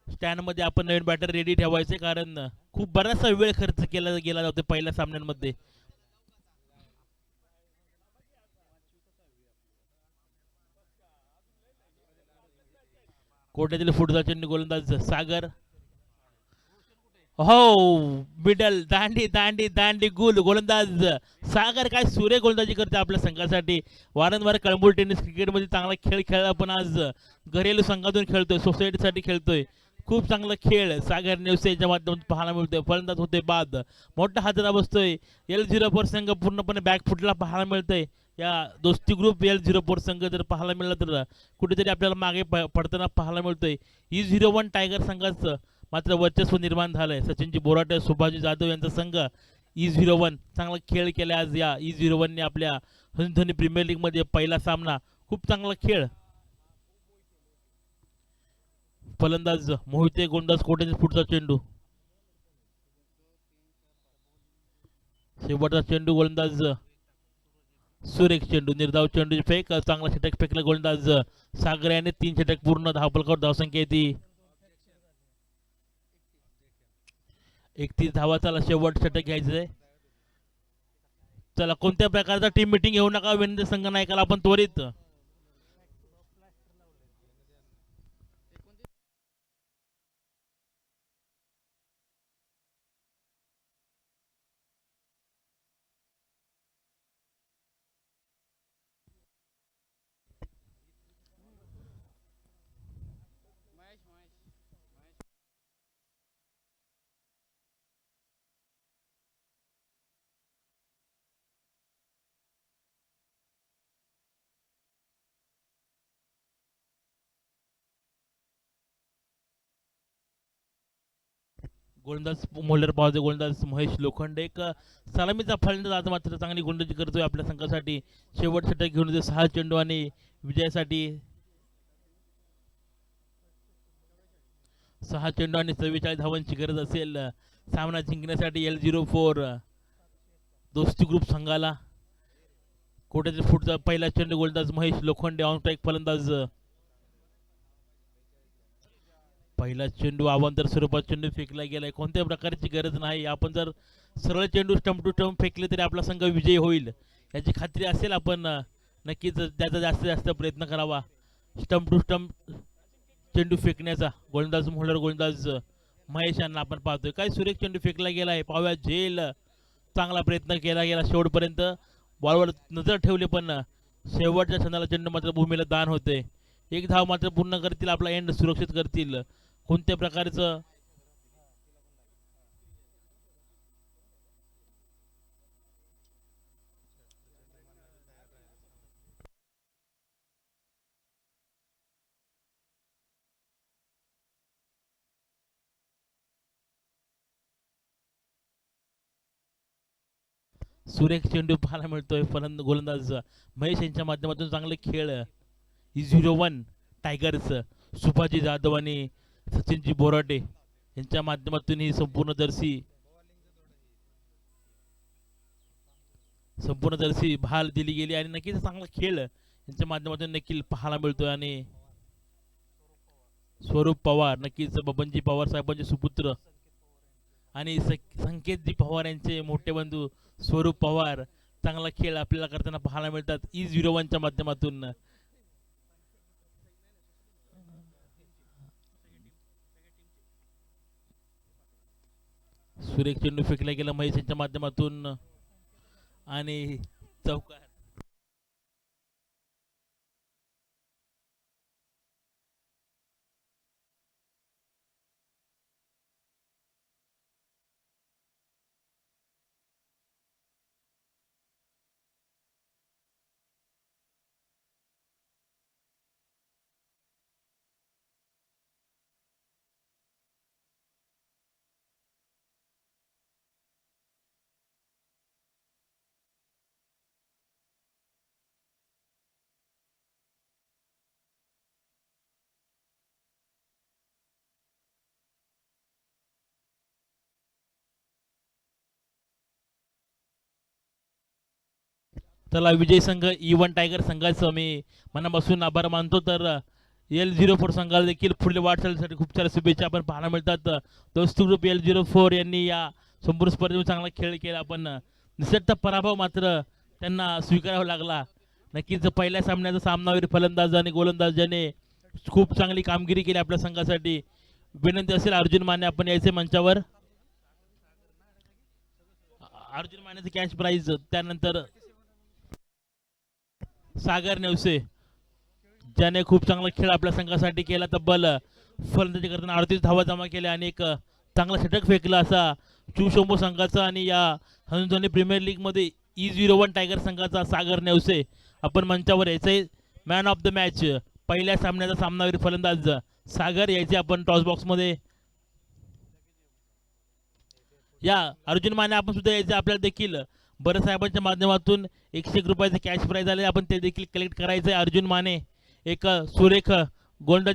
स्टँडमध्ये आपण नवीन बॅटर रेडी ठेवायचे, कारण खूप बराचसा वेळ खर्च केला गेला जातो पहिल्या सामन्यांमध्ये. कोट्यातील फुटचा चेंडू गोलंदाज सागर. हो, मिडल दांडी दांडी दांडी गुल गोलंदाज सागर. काय सूर्य गोलंदाजी करते आपल्या संघासाठी. वारंवार कळंबूर टेनिस क्रिकेटमध्ये चांगला खेळ खेळला, पण आज घरेलू संघातून खेळतोय, सोसायटीसाठी खेळतोय. खूप चांगला खेळ सागर नेवसेच्या माध्यमातून पाहायला मिळतोय. फलंदाज होते बाद, मोठा हाताला बसतोय. L04 संघ पूर्णपणे बॅक फुटला पाहायला मिळतंय. या दोस्ती ग्रुप L04 संघ जर पाहायला मिळाला तर कुठेतरी आपल्याला मागे पडताना पाहायला मिळतोय. E01 टायगर संघाचं मात्र वर्चस्व निर्माण झालंय. सचिनजी बोराटे, सुभाषजी जाधव यांचा संघ E01 चांगला खेळ केला आज. या E01ने आपल्या हंधनी प्रीमियर लीग मध्ये पहिला सामना, खूप चांगला खेळ. फलंदाज मोहिते गोलंदाज कोट्यातील पुढचा चेंडू. शेवटचा चेंडू गोलंदाज सुरेख चेंडू, निर्धाव चेंडू फेक, चांगला षटक फेकला गोलंदाज सागर याने. 3 षटक पूर्ण, धावफलकावर धावसंख्या येते 31 धावा. चला शेवट षटक घ्यायचंय. चला कोणत्या प्रकारचा टीम मिटिंग घेऊ नका विनंती संघ नायकाला आपण त्वरित. गोलंदाज मोल्डर पावते, गोलंदाज महेश लोखंडे. एक सलामीचा फलंदाज आज मात्र चांगली गोलंदाजी करतोय आपल्या संघासाठी. शेवट षटक घेऊन येतो 6 चेंडू आणि विजयासाठी 6 चेंडू आणि 44 धावांची गरज असेल सामना जिंकण्यासाठी L04 दोस्ती ग्रुप संघाला. कोट्यातील फुटचा पहिला चेंडू गोलंदाज महेश लोखंडे, ऑन स्ट्राईक फलंदाज. पहिला चेंडू अवांतर स्वरूपात चेंडू फेकला गेलाय. कोणत्या प्रकारची गरज नाही. आपण जर सरळ चेंडू स्टंप टू स्टंप फेकले तरी आपला संघ विजयी होईल याची खात्री असेल. आपण नक्कीच त्याचा जास्तीत जास्त प्रयत्न करावा. स्टंप टू स्टंप चेंडू फेकण्याचा गोलंदाज मोहलर, गोलंदाज महेश यांना आपण पाहतोय. काय सुरेख चेंडू फेकला गेलाय, पाहूया झेल. चांगला प्रयत्न केला गेला शेवटपर्यंत, बॉलवर नजर ठेवली, पण शेवटच्या क्षणाला चेंडू मात्र भूमीला दान होते. एक धाव मात्र पूर्ण करतील, आपला एंड सुरक्षित करतील. कोणत्या प्रकारचं सुरेख चेंडू पाहायला मिळतोय. गोलंदाज महेश यांच्या माध्यमातून चांगले खेळ. E01 टायगर्स सुभाजी जाधव आणि सचिनजी बोराटे यांच्या माध्यमातून ही संपूर्ण जर्सी बहाल दिली गेली आणि नक्कीच चांगला खेळ यांच्या माध्यमातून नक्की पाहायला मिळतोय. आणि स्वरूप पवार, नक्कीच बबनजी पवार साहेबांचे सुपुत्र आणि संकेतजी पवार यांचे मोठे बंधू स्वरूप पवार, चांगला खेळ आपल्याला करताना पाहायला मिळतात E01 च्या माध्यमातून. सुरेख चेंडू फेकला गेला महेश यांच्या माध्यमातून आणि चौकार. चला विजय संघ E1 टायगर संघाचं मी मनापासून आभार मानतो. तर L04 संघाला देखील पुढील वाटचालीसाठी खूप साऱ्या शुभेच्छा आपण पाहायला मिळतात. दोस्त ग्रुप L04 यांनी या संपूर्ण स्पर्धेमध्ये चांगला खेळ केला, पण निसटता पराभव मात्र त्यांना स्वीकारावा लागला. नक्कीच पहिल्या सामन्याचा सामनावीर फलंदाज आणि गोलंदाज ज्याने खूप चांगली कामगिरी केली आपल्या संघासाठी. विनंती असेल अर्जुन माने आपण यायचे मंचावर. अर्जुन मानेचे कॅश प्राइज, त्यानंतर सागर नेवसे ज्याने खूप चांगला खेळ आपल्या संघासाठी केला. तब्बल फलंदाजी करताना 38 धावा जमा केल्या आणि एक चांगला षटक फेकला असा शिवशंभू संघाचा. आणि या हनुध्वनी प्रीमियर लीग मध्ये E01 टायगर संघाचा सागर नेवसे आपण मंचावर यायचे. मॅन ऑफ द मॅच पहिल्या सामन्याचा सामनावीर फलंदाज सागर यायचे आपण टॉस बॉक्स मध्ये. या अर्जुन माने आपण सुद्धा यायचे. आपल्याला देखील बरं साहेबांच्या माध्यमातून 101 रुपयाचे कॅश प्राइज आले, आपण ते देखील कलेक्ट करायचे. अर्जुन माने एक सुरेख गोलंदाजी